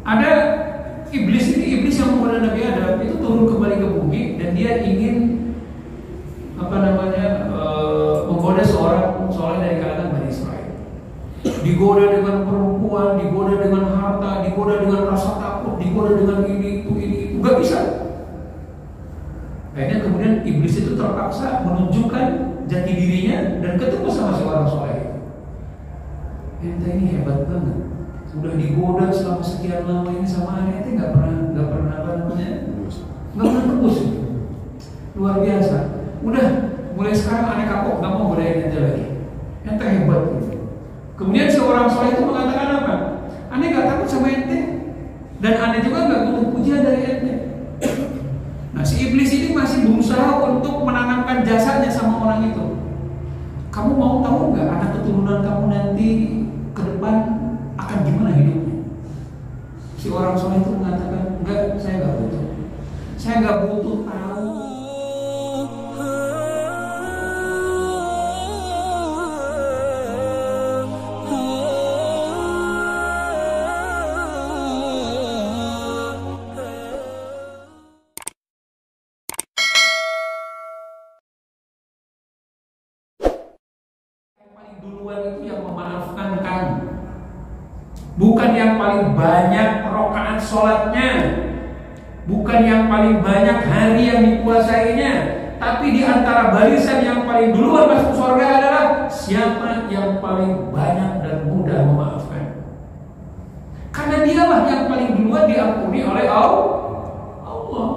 Ada iblis ini, iblis yang menggoda Nabi Adam itu turun kembali ke bumi dan dia ingin menggoda seorang dari kalangan Bani Israel. Digoda dengan perempuan, digoda dengan harta, digoda dengan rasa takut, digoda dengan ini itu, nggak bisa. Akhirnya kemudian iblis itu terpaksa menunjukkan jati dirinya dan ketemu sama seorang soleh. Ente ini hebat banget. Sudah digoda selama sekian lama ini sama aneh, ente nggak pernah tembus. Luar biasa. Udah, mulai sekarang aneh kapok, nggak mau godain ente lagi. Ente hebat. Kemudian seorang soleh itu mengatakan apa? Aneh nggak takut sama ente, dan aneh juga nggak butuh pujian dari ente. Nah, si iblis ini masih berusaha untuk menanamkan jasanya sama orang itu. Kamu mau tahu nggak anak keturunan kamu nanti ke depan akan gimana hidupnya? Si orang soleh itu mengatakan, enggak, saya nggak butuh. Saya nggak butuh tahu. Duluan itu yang memaafkan kamu, bukan yang paling banyak rakaat sholatnya, bukan yang paling banyak hari yang dipuasainya, tapi di antara barisan yang paling duluan masuk surga adalah siapa yang paling banyak dan mudah memaafkan. Karena dialah yang paling duluan diampuni oleh Allah.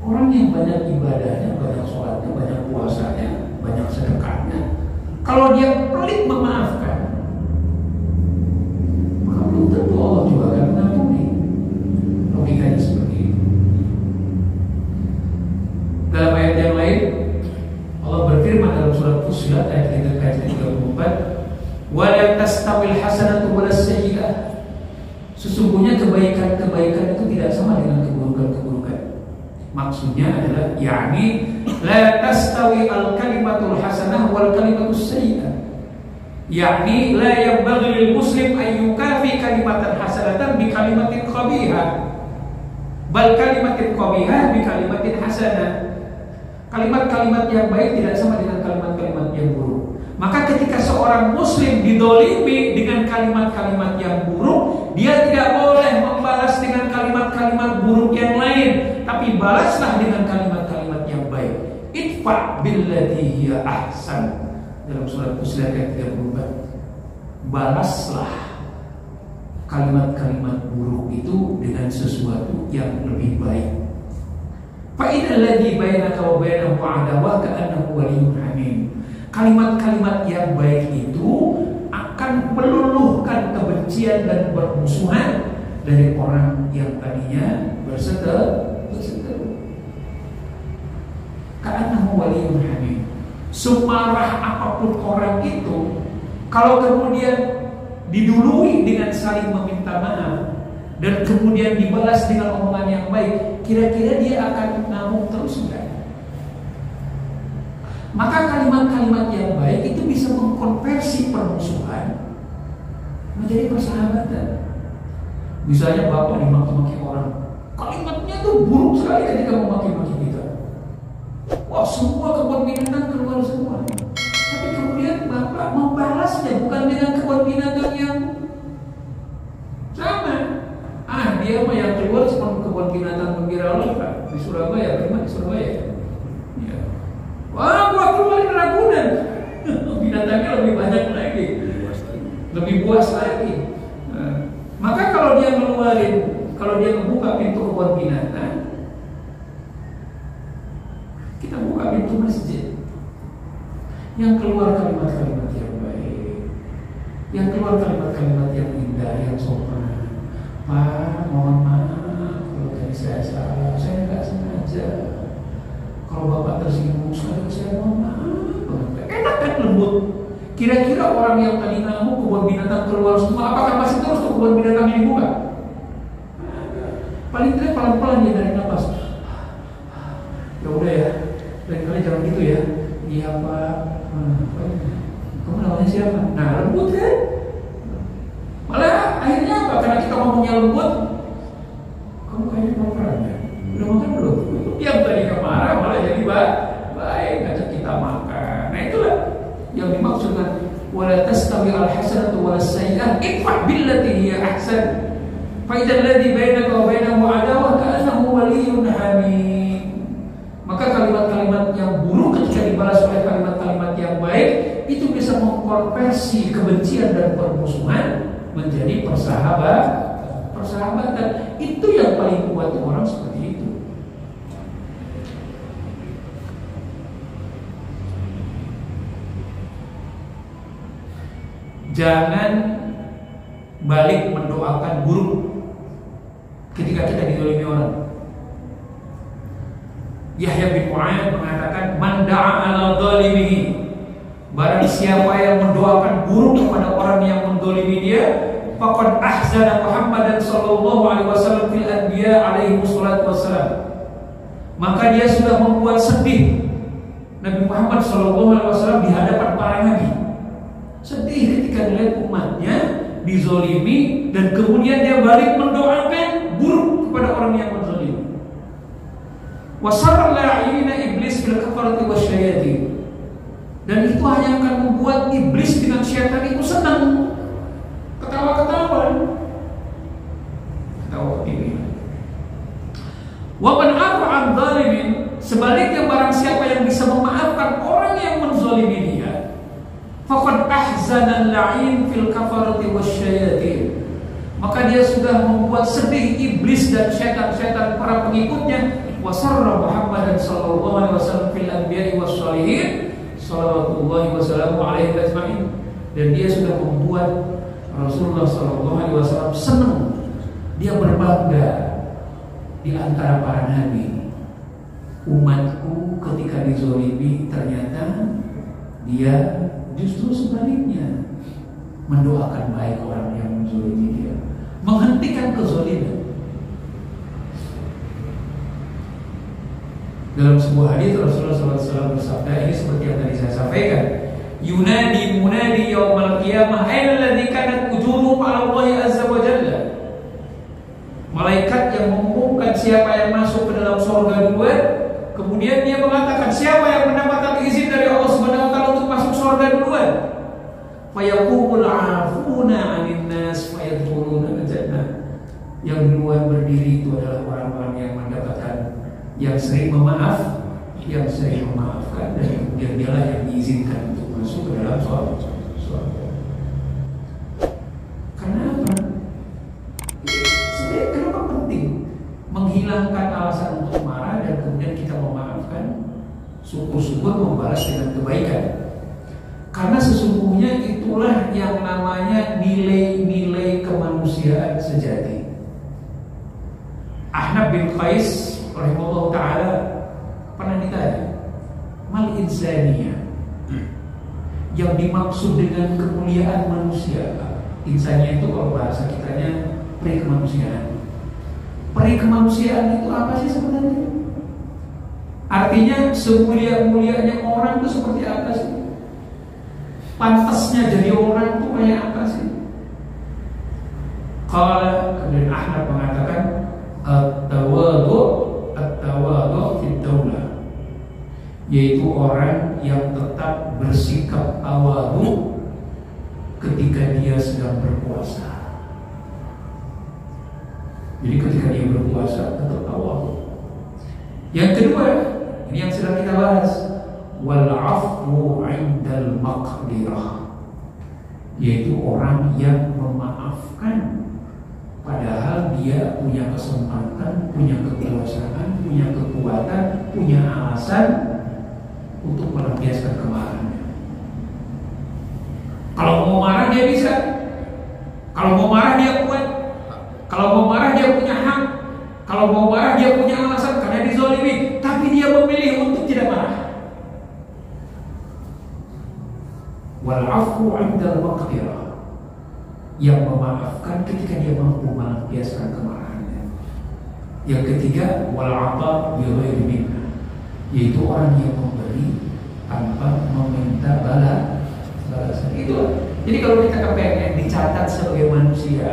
Orang yang banyak ibadahnya, banyak sholatnya, banyak puasanya, banyak sedekahnya, kalau dia pelit memaafkan, maka belum tentu Allah juga akan mengampuni. Logikanya seperti itu. Dalam ayat yang lain, Allah berfirman dalam surat Fussilat ayat 34, "Wa la tastawil hasanatu wala sayyi'ah." Sesungguhnya kebaikan-kebaikan itu tidak sama dengan keburukan-keburukan. Maksudnya adalah yakni la tastawi al-kalimatul hasanah wal kalimatus sayyi'ah. Yakni la yanbaghi lil muslim an yukafi kalimatan hasanatan bi kalimatin qabihah, bal kalimatin qabihah bi kalimatin hasanah. Kalimat-kalimat yang baik tidak sama dengan kalimat-kalimat yang buruk. Maka ketika seorang muslim didolimi dengan kalimat-kalimat yang buruk, dia tidak boleh membalas dengan kalimat-kalimat buruk yang lain, tapi balaslah dengan kalimat-kalimat yang baik. Idfa billati hiya ahsan. Dalam surat Fussilat ayat 34. Balaslah kalimat-kalimat buruk itu dengan sesuatu yang lebih baik. Fa idza alladhi bainaka wa bainahu adawah ka'annahu waliyyun hamim. Kalimat-kalimat yang baik itu akan meluluhkan kebencian dan permusuhan dari orang yang tadinya berseteru. Ka'annahu waliyyun hamim. Semarah apapun orang itu, kalau kemudian didului dengan saling meminta maaf dan kemudian dibalas dengan omongan yang baik, kira-kira dia akan ngamuk terus enggak? Maka kalimat-kalimat yang baik itu bisa mengkonversi permusuhan menjadi persahabatan. Misalnya bapak dimaki-maki orang, kalimatnya tuh buruk sekali ketika memaki-maki kita. Wah, semua kebun binatang keluar semua. Tapi kemudian bapak membalasnya bukan dengan kebun binatang yang sama. Dia mah yang keluar cuma kebun binatang Penggiraula Pak, di Surabaya, di Surabaya. Ya. Wah, gua keluarin Ragunan. Binatangnya lebih banyak lagi, lebih buas lagi. Nah, maka kalau dia membuka pintu kebun binatang, kita buka pintu masjid. Yang keluar kalimat-kalimat yang baik, yang keluar kalimat-kalimat yang indah, yang sopan. Pak, mohon maaf kalau tadi saya salah, saya nggak sengaja. Kalau bapak tersinggung sekali, saya mohon maaf. Enak kan, lembut. Kira-kira orang yang tadi ngamuk kebun binatang keluar semua, apakah masih terus tuh kebun binatang ini dibuka? Paling tidak pelan-pelan dia dari nafas. Ya udah ya, lain kali jangan gitu ya. Iya Pak. Kamu namanya siapa? Nah, lembut kan? Malah akhirnya apa? Karena kita ngomongnya lembut, kamu kayaknya lapar ya? Udah makan belum? Yang tadinya marah malah jadi baik, ngajak kita makan. Nah itulah yang dimaksudkan wala tastawi al-hasanatu wala sayyi'ah idfa' billati hiya ahsan fa idzal ladzi bainaka wa bainahu adawah ka'annahu waliyyun hamim. Maka kalimat-kalimat yang buruk ketika dibalas oleh kalimat-kalimat yang baik itu bisa mengkonversi kebencian dan permusuhan menjadi persahabatan. Itu yang paling kuat orang seperti itu. Jangan balik mendoakan buruk ketika kita dizalimi orang. Yahya bin Mu'adz mengatakan, "Man da'a 'ala dzalimihi." Barang siapa yang mendoakan buruk kepada orang yang menzalimi dia, faqad ahzana Muhammadan sallallahu alaihi wasallam fil anbiya alaihi wassalatu wassalam. Maka dia sudah membuat sedih Nabi Muhammad sallallahu alaihi wasallam di hadapan para nabi. Sedih ketika melihat umatnya dizalimi dan kemudian dia balik mendoakan buruk kepada orang yang menzalimi. Wasarra la'ina iblis bil kafarati wasyayatin. Dan itu hanya akan membuat iblis dengan syaitan itu senang, ketawa-ketawa ini. Wa man 'afa 'an dzalimin, sebaliknya barang siapa yang bisa memaafkan orang yang menzalimi dia, faqad ahzana al-la'in fil kafarati wasyayatin. Maka dia sudah membuat sedih iblis dan syaitan-syaitan para pengikutnya. Wasarra Muhammadan sallallahu alaihi wasallam fil anbiya'i wassalihin sallallahu wasallam alaihi ajma'in. Dan dia sudah membuat Rasulullah sallallahu alaihi wasallam senang. Dia berbangga di antara para nabi. Umatku ketika dizalimi ternyata dia justru sebaliknya mendoakan baik orang yang menzalimi dia, menghentikan kezaliman. Dalam sebuah hadis Rasulullah SAW bersabda, ini seperti yang tadi saya sampaikan, yunadi munadi yaumal qiyamah aina alladzi kanat ujuruhum 'ala Allah azza wa jalla. Malaikat yang mengumumkan siapa yang masuk ke dalam surga duluan, kemudian dia mengatakan siapa yang mendapatkan izin dari Allah Subhanahu wa taala untuk masuk surga duluan. Fayaqumul 'afuna 'anil nas fayadkhuluna al-jannah. Yang duluan berdiri itu adalah orang-orang yang mendapatkan, yang sering memaafkan, dan kemudian dialah yang diizinkan untuk masuk ke dalam surga. Karena apa? Sebenarnya kenapa penting menghilangkan alasan untuk marah dan kemudian kita memaafkan, syukur-syukur membalas dengan kebaikan? Karena sesungguhnya itulah yang namanya nilai-nilai kemanusiaan sejati. Ahnaf bin Qais rahimahullah ta'ala pernah ditanya, mal insaniyah, yang dimaksud dengan kemuliaan manusia. Insaniyah itu kalau bahasa kitanya peri kemanusiaan. Peri kemanusiaan itu apa sih sebenarnya? Artinya semulia-mulianya orang itu seperti apa sih? Pantasnya jadi orang itu kayak apa sih? Qala, kemudian Ahnaf mengatakan, at-tawadhu fid daulah, yaitu orang yang tetap bersikap tawadhu ketika dia sedang berpuasa. Jadi ketika dia berpuasa tetap tawadhu. Yang kedua, ini yang sedang kita bahas, wal 'afwu 'indal maqdirah, yaitu orang yang memaafkan padahal dia punya kesempatan, punya kekuasaan, punya kekuatan, punya alasan untuk melampiaskan kemarahannya. Kalau mau marah dia bisa. Kalau mau marah dia kuat. Kalau mau marah dia punya hak. Kalau mau marah dia punya alasan karena dizalimi. Tapi dia memilih untuk tidak marah. Wal 'afwu 'indal maqdirah, yang memaafkan ketika dia mampu melampiaskan kemarahannya. Yang ketiga, wal 'ata bi ghairi minna, yaitu orang yang memberi tanpa meminta balasan. Itu. Jadi kalau kita kepengen dicatat sebagai manusia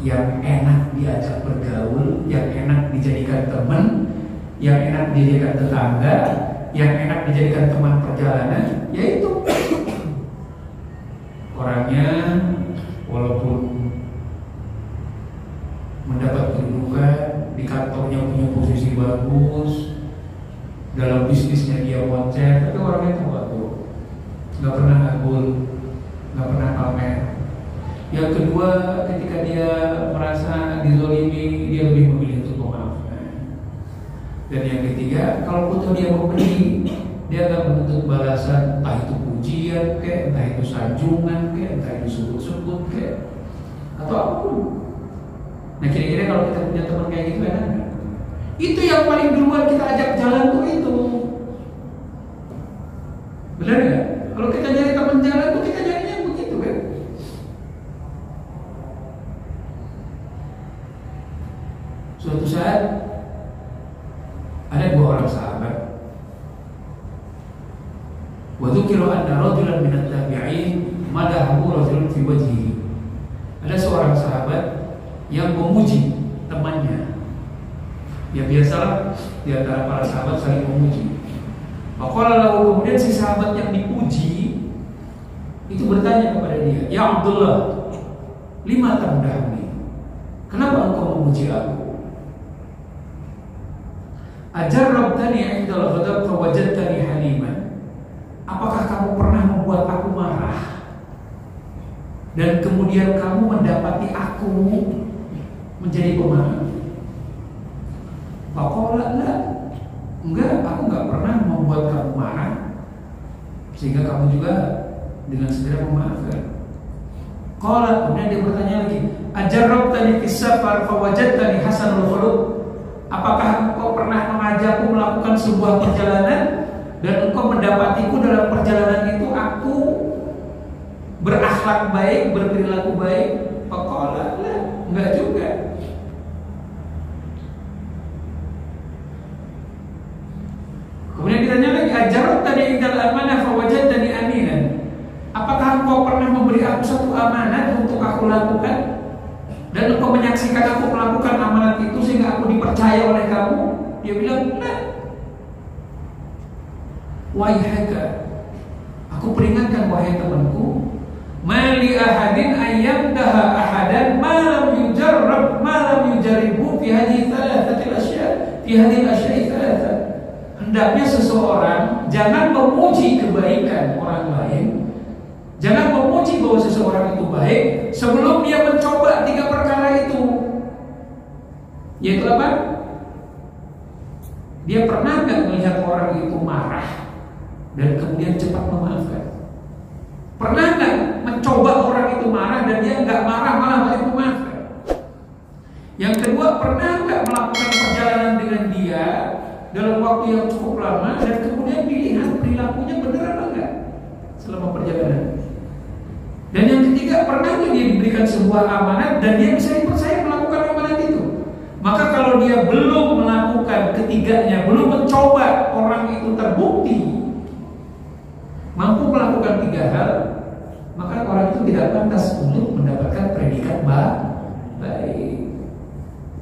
yang enak diajak bergaul, yang enak dijadikan teman, yang enak dijadikan tetangga, yang enak dijadikan teman perjalanan, yaitu orangnya walaupun mendapat kedudukan di kantornya, punya posisi bagus, dalam bisnisnya dia moncer, tapi orangnya tawadhu, nggak pernah ngagul, nggak pernah pamer. Yang kedua, ketika dia merasa dizolimi, dia lebih memilih untuk memaafkan. Dan yang ketiga, kalau butuh dia memberi, dia akan menuntut balasan, entah itu pujian kek, entah itu sanjungan kek, entah itu sebut-sebut kek, atau apapun. Nah, kira-kira kalau kita punya teman kayak gitu enak nggak? Itu yang paling duluan kita ajak jalan tuh itu. Benar nggak? Kalau kita nyari teman jalan tuh kita nyarinya begitu kan? Suatu saat ada dua orang sahabat. Wa dzukira anna rajulan min at-tabi'in madahu rajulun fi wajhihi. Ada seorang sahabat yang memuji temannya. Ya biasalah di antara para sahabat saling memuji. Maka lalu kemudian si sahabat yang dipuji itu bertanya kepada dia, "Ya Abdullah, lima tamdahni? Kenapa engkau memuji aku? Ajarrabtani 'indal ghadab fa wajadtani haliman?" Apakah kamu pernah membuat aku marah dan kemudian kamu mendapati aku menjadi pemaaf? Faqala la, enggak, aku enggak pernah membuat kamu marah sehingga kamu juga dengan segera memaafkan. Qala, kemudian dia bertanya lagi, ajarrabtani fis safar fa wajadtani hasanul khuluq? Apakah engkau pernah mengajakku melakukan sebuah perjalanan dan engkau mendapatiku dalam perjalanan itu aku berakhlak baik, berperilaku baik? Faqala la, enggak juga. Kemudian ditanya lagi, ajarrabtani indal amanah fa wajadtani aminan? Apakah engkau pernah memberi aku satu amanat untuk aku lakukan dan engkau menyaksikan aku melakukan amanat itu sehingga aku dipercaya oleh kamu? Dia bilang, "Nah, waihaka, aku peringatkan wahai temanku, mali ahadin ayyamdaha ahadan ma lam yujarrab ma lam yujaribu fi hadhihi thalathatil asya', fi hadhihi asya'i thalatha." Hendaknya seseorang jangan memuji kebaikan orang lain, jangan memuji bahwa seseorang itu baik sebelum dia mencoba tiga perkara itu. Yaitu apa? Dia pernah nggak melihat orang itu marah dan kemudian cepat memaafkan? Pernah nggak mencoba orang itu marah dan dia nggak marah malah balik memaafkan? Yang kedua, pernah nggak melakukan perjalanan dengan dia dalam waktu yang cukup lama dan kemudian dilihat perilakunya benar apa enggak selama perjalanan? Dan yang ketiga, pernah nggak dia diberikan sebuah amanat dan dia bisa dipercaya melakukan amanat itu? Maka kalau dia belum melakukan ketiganya, belum mencoba orang itu terbukti mampu melakukan tiga hal, maka orang itu tidak pantas untuk mendapatkan predikat baik.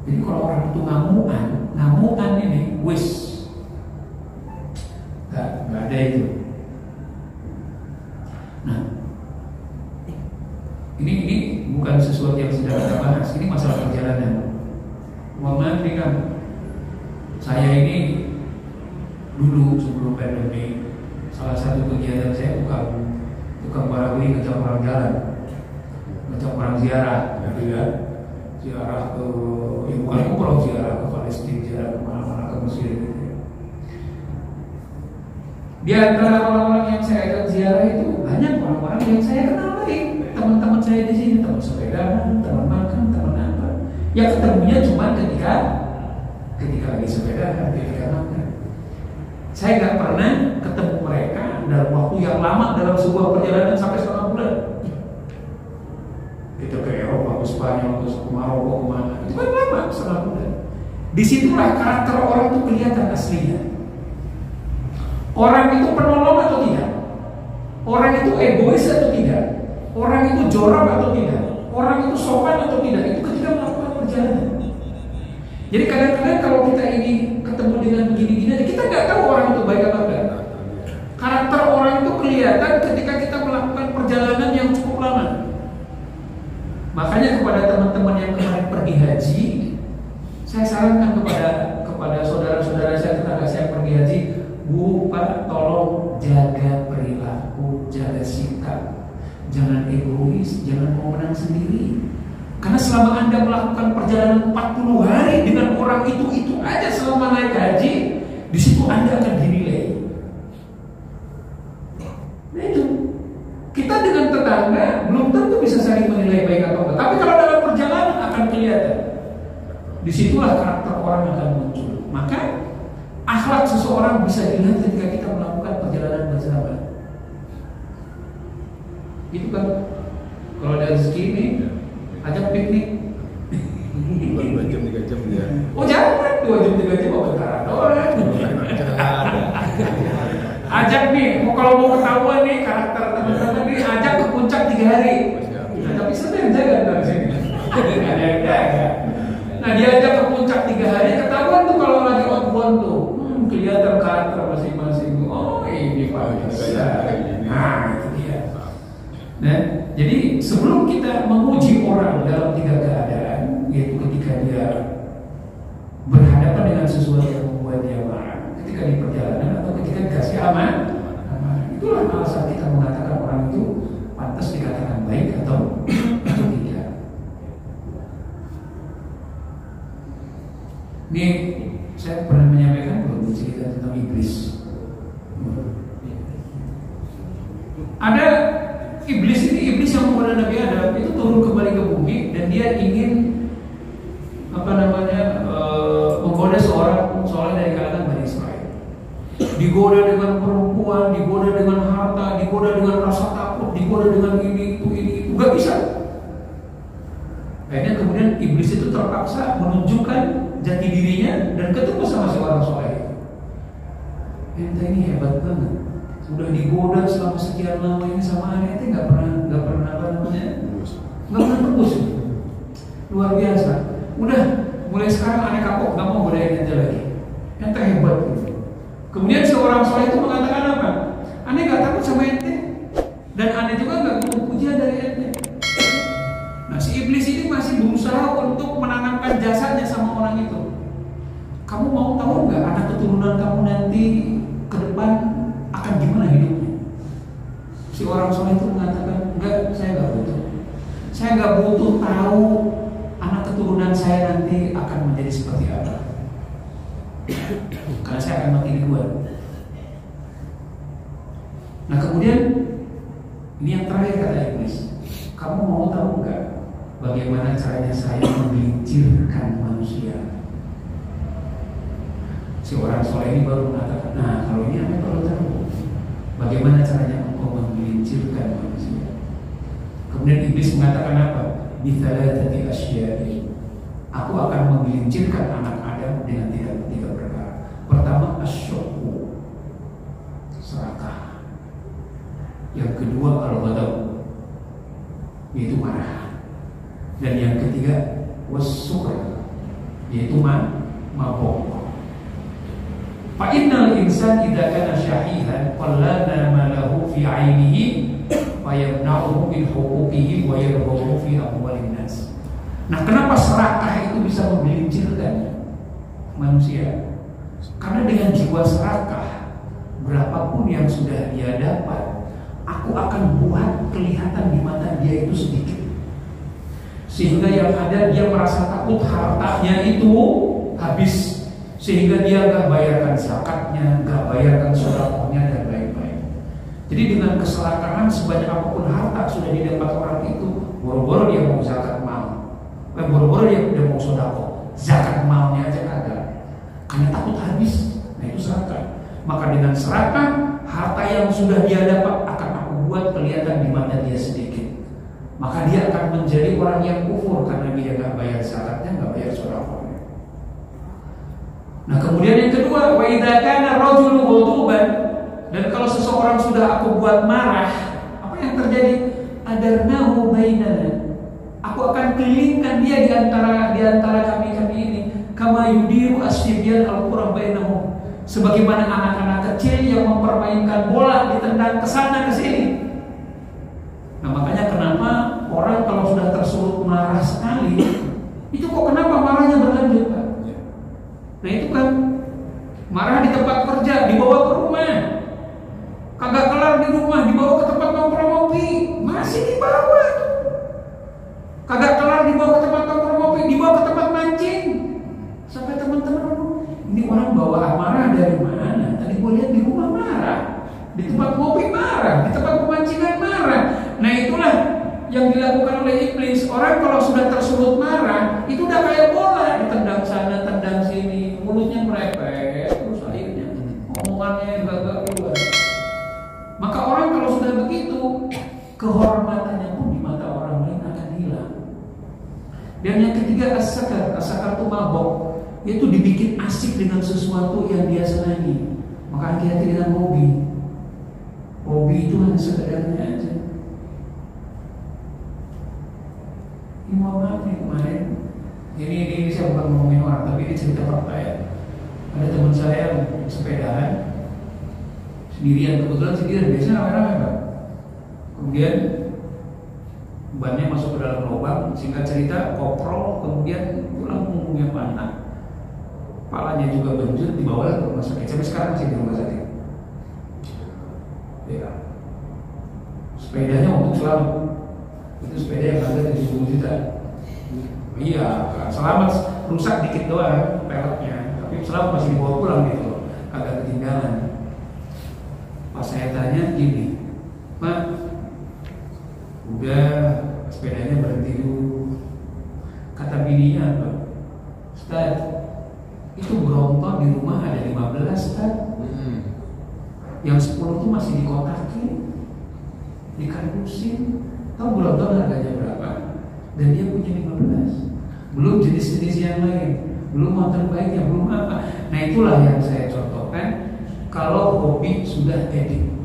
Jadi kalau orang itu ngamuan ini, wis nggak ada itu. Nah, ini bukan sesuatu yang sedang kita bahas. Ini masalah perjalanan. Mohon maaf nih kan, saya ini dulu sebelum pandemi, salah satu kegiatan saya tukang barawih, ngajak orang jalan, ngajak orang ziarah, ya, ziarah ke, ya bukan umroh, ziarah ke Palestina, ziarah ke mana-mana, ke Mesir gitu. Di antara orang-orang yang saya ajak ziarah itu banyak orang-orang yang saya kenal baik, teman-teman saya di sini, teman sepedaan, teman makan, teman apa. Ya ketemunya cuma ketika lagi sepedaan, ketika makan. Saya nggak pernah ketemu mereka dalam waktu yang lama dalam sebuah perjalanan sampai setengah bulan. Kita ke Eropa, ke Spanyol, ke Maroko, kemana? Itu kan lama, setengah bulan. Disitulah karakter orang itu kelihatan aslinya. Orang itu penolong atau tidak? Orang itu egois atau tidak? Orang itu jorok atau tidak? Orang itu sopan atau tidak? Itu ketika perjalanan. Jadi kadang-kadang kalau kita ini ketemu dengan begini-gini aja, kita nggak tahu orang itu baik apa enggak. Karakter orang itu kelihatan ketika kita melakukan perjalanan yang cukup lama. Makanya kepada teman-teman yang kemarin pergi haji, saya sarankan kepada saudara-saudara saya, tetangga saya pergi haji, Bu, Pak, tolong jaga perilaku, jaga sikap, jangan egois, jangan mau menang sendiri. Karena selama Anda melakukan perjalanan 40 hari dengan orang itu aja selama naik haji, di situ Anda akan dinilai. Nah itu, kita dengan tetangga belum tentu bisa saling menilai baik atau enggak. Tapi kalau dalam perjalanan akan kelihatan. Disitulah karakter orang akan muncul. Maka akhlak seseorang bisa dilihat ketika kita melakukan perjalanan bersama. Itu kan, kalau ada rezeki ini, ajak piknik. 2 jam 3 jam ya. Oh jangan 2 jam 3 jam apa sekarang orang. Ajak nih, kalau mau ketahuan nih karakter teman-teman nih, ajak ke puncak 3 hari. Nah, tapi sebenarnya jaga dari sini. Ada. Nah diajak ke puncak 3 hari, ketahuan tuh kalau lagi outbound tuh, kelihatan karakter masing-masing. Oh ini Pak bisa. Nah itu dia. Nah, jadi sebelum kita menguji orang dalam 3 keadaan, yaitu ketika dia berhadapan dengan sesuatu yang membuat dia marah, ketika di perjalanan atau ketika dikasih aman, itulah alasan kita mengatakan orang itu pantas dikatakan baik atau tidak. Ini saya pernah menyampaikan belum cerita tentang iblis. Ada iblis yang kepada Nabi Adam itu turun kembali ke bumi dan dia ingin menggoda seorang dari kalangan Bani Israel. Digoda dengan perempuan, digoda dengan harta, digoda dengan rasa takut, digoda dengan ini itu, nggak bisa. Akhirnya kemudian iblis itu terpaksa menunjukkan jati dirinya dan ketemu sama seorang soleh. Ente ini hebat banget. Sudah digoda selama sekian lama ini sama aneh, ente nggak pernah nggak pernah tembus. Luar biasa. Udah mulai sekarang aneh kapok, nggak mau godain ente lagi. Ente hebat. Kemudian seorang soleh itu mengatakan apa? Aneh nggak takut sama ente dan aneh juga nggak butuh pujian dari ente. Nah si iblis ini masih berusaha untuk menanamkan jasanya sama orang itu. Kamu mau tahu nggak anak keturunan kamu nanti ke depan akan gimana hidupnya? Si orang soleh itu mengatakan, enggak, saya nggak butuh. Saya nggak butuh tahu anak keturunan saya nanti akan menjadi seperti apa. Karena saya akan mati duluan. Nah kemudian ini yang terakhir kata iblis, kamu mau tahu nggak bagaimana caranya saya menggelincirkan manusia? Si orang soleh ini baru mengatakan, nah kalau ini apa perlu tahu? Bagaimana caranya engkau menggelincirkan manusia? Kemudian iblis mengatakan apa? Bithalathati asya'i. Aku akan menggelincirkan anak Adam dengan 3 perkara. Pertama, asyuku, serakah. Yang kedua, al-ghadab, yaitu marah. Dan yang ketiga, was-sukr, yaitu mabok. Fa'innal insan idza kana syahihan qallana ma lahu fi 'ainihi fa yamna'uhu min huquqihi wa yarghabu fi amwalin nas. Nah, kenapa serakah itu bisa menggelincirkan manusia? Karena dengan jiwa serakah, berapapun yang sudah dia dapat, aku akan buat kelihatan di mata dia itu sedikit. Sehingga yang ada dia merasa takut hartanya itu habis. Sehingga dia gak bayarkan zakatnya, gak bayarkan sedekahnya dan lain-lain. Jadi dengan keserakahan sebanyak apapun harta sudah didapat orang itu, boro-boro dia mau zakat mal, boro-boro dia udah mau sedekah, zakat malnya aja kagak, karena takut habis. Nah itu serakah. Maka dengan serakah, harta yang sudah dia dapat akan aku buat kelihatan di mata dia sedikit. Maka dia akan menjadi orang yang kufur karena dia gak bayar zakatnya, gak bayar sedekahnya. Nah kemudian yang kedua, wa idza kana rajulu ghaduban, dan kalau seseorang sudah aku buat marah, apa yang terjadi? Adarnahu bainana, Aku akan kelilingkan dia di antara kami ini. Kama yudiru as-sibyan al-qura bainahum. Sebagaimana anak-anak kecil yang mempermainkan bola ditendang ke sana ke sini. Nah, makanya kenapa orang kalau sudah tersulut marah sekali, itu kok kenapa marahnya berlanjut, Pak? Nah, itu kan marah di tempat kerja, dibawa ke rumah. Kagak kelar di rumah, dibawa ke tempat nongkrong ngopi, masih dibawa. Kagak kelar dibawa ke tempat nongkrong ngopi, dibawa ke tempat mancing. Sampai teman-teman, ini orang bawa amarah dari mana? Tadi gue lihat di rumah marah, di tempat ngopi marah, di tempat pemancingan marah. Nah, itulah yang dilakukan oleh iblis. Orang kalau sudah tersulut marah, itu udah kayak bola, ditendang sana, tendang sini, mulutnya merepet, terus akhirnya omongannya gagal keluar. Maka orang kalau sudah begitu, kehormatannya pun di mata orang lain akan hilang. Dan yang ketiga, as-sakar itu mabok. Itu dibikin asik dengan sesuatu yang dia senangi. Maka hati-hati dengan hobi. Hobi itu hanya sekedarnya aja. Ini mohon maaf nih kemarin. Ini saya bukan ngomongin orang, tapi ini cerita fakta ya. Ada teman saya yang sepedaan sendirian, kebetulan sendirian, biasanya ramai-ramai, Pak. Kemudian bannya masuk ke dalam lubang, singkat cerita koprol, kemudian tulang punggungnya patah. Kepalanya juga benjut, dibawa ke rumah sakit. Sampai sekarang masih di rumah sakit. Ya. Sepedanya untuk selamat. Itu sepeda yang harga 70 juta. Iya, selamat rusak dikit doang peleknya, tapi selamat masih dibawa pulang gitu, kagak ketinggalan. Pas saya tanya gini, Pak, udah sepedanya berhenti dulu. Kata bininya apa? Ustaz, itu Bronto di rumah ada 15 kan? Yang 10 itu masih dikotakin, dikardusin. Tahu Bronto harganya berapa? Dan dia punya 15. Belum jenis-jenis yang lain, belum motor baiknya, belum apa. Nah, itulah yang saya contohkan. Kalau hobi sudah edik,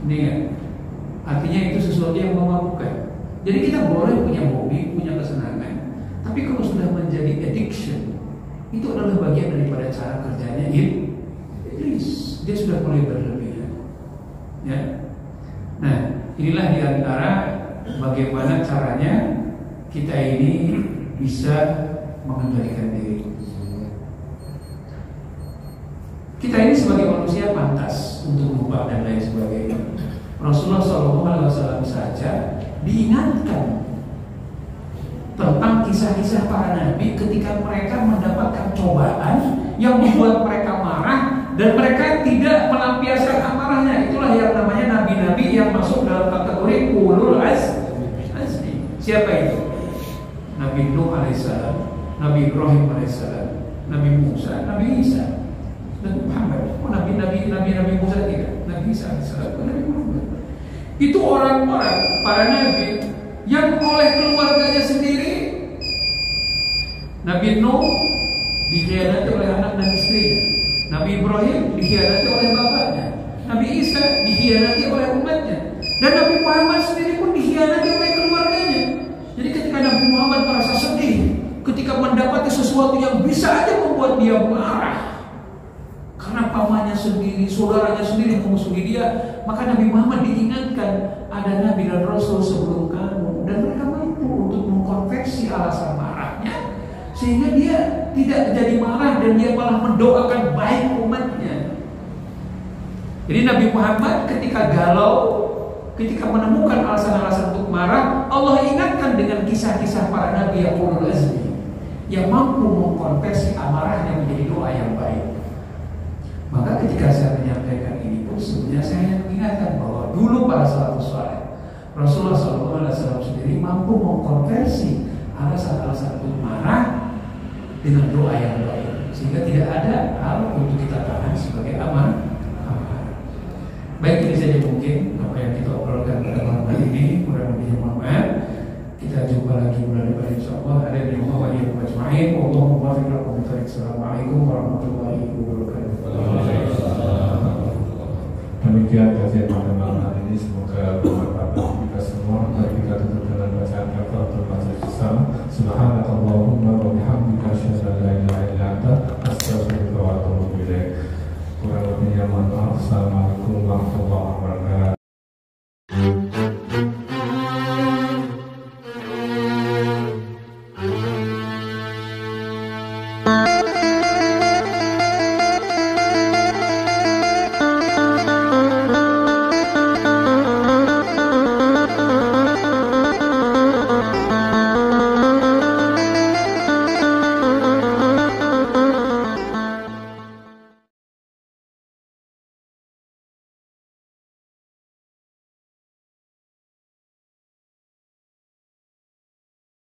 ini ya, artinya itu sesuatu yang memabukkan. Jadi kita boleh punya hobi, punya kesenangan, tapi kalau sudah menjadi addiction, itu adalah bagian daripada cara kerjanya iblis. Dia sudah mulai berlebihan. Ya. Nah, inilah diantara bagaimana caranya kita ini bisa mengendalikan diri. Kita ini sebagai manusia pantas untuk berubah dan lain sebagainya. Rasulullah SAW saja diingatkan tentang kisah-kisah para nabi ketika mereka mendapatkan cobaan yang membuat mereka marah dan mereka tidak melampiaskan amarahnya. Itulah yang namanya nabi-nabi yang masuk dalam kategori ulul azmi. Siapa itu? Nabi Nuh alaihissalam, Nabi Ibrahim alaihissalam, Nabi Musa, Nabi Isa, Nabi Muhammad. Oh, Nabi Musa tidak, Nabi Isa alaihissalam, Nabi Muhammad. Itu orang-orang para nabi yang oleh keluarganya sendiri. Nabi Nuh dikhianati oleh anak dan istrinya. Nabi Ibrahim dikhianati oleh bapaknya. Nabi Isa dikhianati oleh umatnya. Dan Nabi Muhammad sendiri pun dikhianati oleh keluarganya. Jadi ketika Nabi Muhammad merasa sedih ketika mendapati sesuatu yang bisa aja membuat dia marah karena pamannya sendiri, saudaranya sendiri memusuhi dia, maka Nabi Muhammad diingatkan ada Nabi dan Rasul sebelum kamu dan mereka mampu untuk mengkonversi alasan marahnya sehingga dia tidak jadi marah dan dia malah mendoakan baik umatnya. Jadi Nabi Muhammad ketika galau, ketika menemukan alasan-alasan untuk marah, Allah ingatkan dengan kisah-kisah para nabi yang ulul azmi yang mampu mengkonversi amarahnya menjadi doa yang baik. Maka ketika saya menyampaikan ini pun sebenarnya saya mengingatkan bahwa dulu para salafus saleh, Rasulullah SAW sendiri mampu mengkonversi alasan-alasan untuk marah dengan doa yang baik, sehingga tidak ada hal untuk kita tahan sebagai amarah. Baik, ini saja mungkin apa yang kita obrolkan pada malam hari ini. Mudah-mudahan mohon maaf. Kita jumpa lagi bulan depan insyaallah. Ada di rumah wajib majma'in. Wallahu muwaffiq lakum. Assalamualaikum warahmatullahi wabarakatuh. Demikian kajian pada malam hari ini, semoga bermanfaat bagi kita semua.